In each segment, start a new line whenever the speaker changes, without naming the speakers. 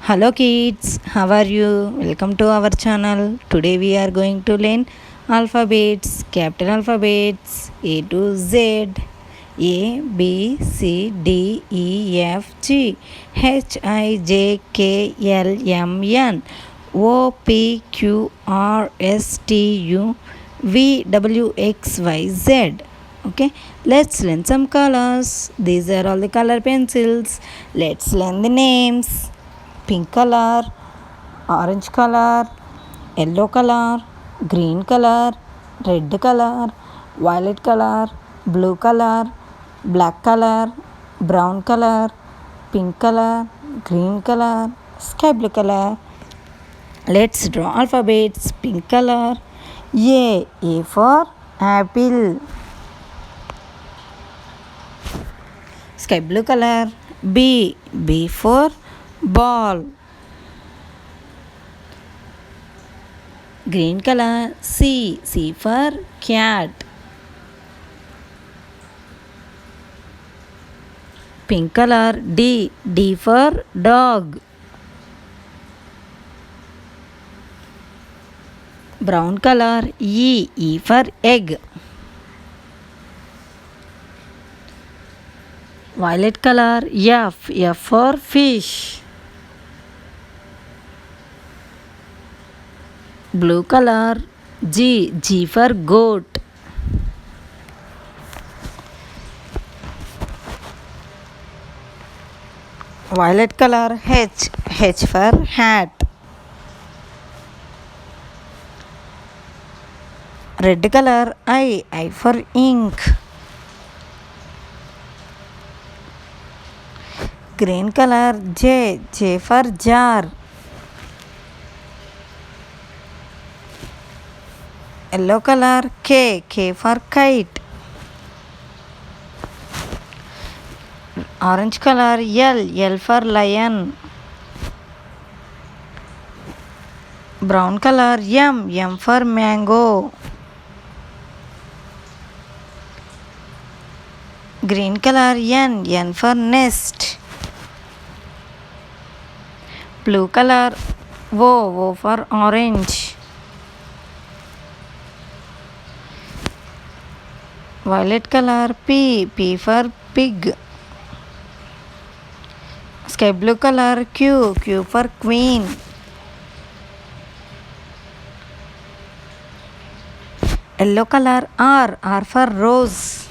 Hello kids, how are you? Welcome to our channel. Today we are going to learn alphabets, capital alphabets A to Z, A, B, C, D, E, F, G, H, I, J, K, L, M, N, O, P, Q, R, S, T, U, V, W, X, Y, Z. Okay, let's learn some colors. These are all the color pencils. Let's learn the names. Pink color, orange color, yellow color, green color, red color, violet color, blue color, black color, brown color, pink color, green color, sky blue color. Let's draw alphabets. Pink color, A for apple. Sky blue color, B for ball. Green color, C for cat. Pink color, D for dog. Brown color, E for egg. Violet color, F for fish. Blue color, G for goat. Violet color, H for hat. Red color, I for ink. Green color, J for jar. Yellow color, K for kite. Orange color, L for lion. Brown color, M for mango. Green color, N for nest. Blue color, O for orange. Violet color, P for pig. Sky blue color, Q for queen. Yellow color, R for rose.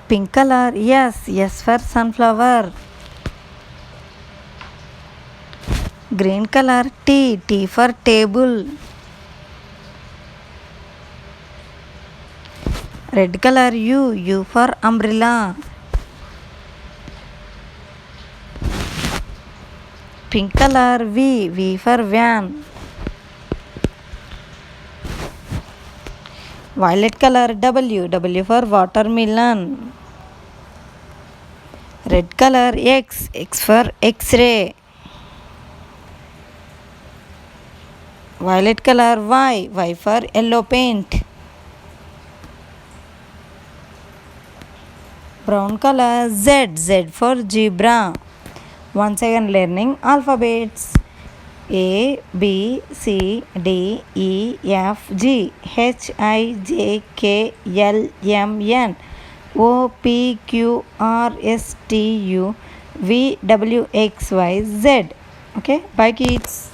Pink color, S for sunflower. Green color, T for table. Red color, U for umbrella. Pink color, V for van. Violet color, W for watermelon. Red color, X for X-ray. Violet color, Y for yellow paint. Brown color, Z for zebra. Once again learning alphabets. A, B, C, D, E, F, G, H, I, J, K, L, M, N, O, P, Q, R, S, T, U, V, W, X, Y, Z. Okay, bye kids.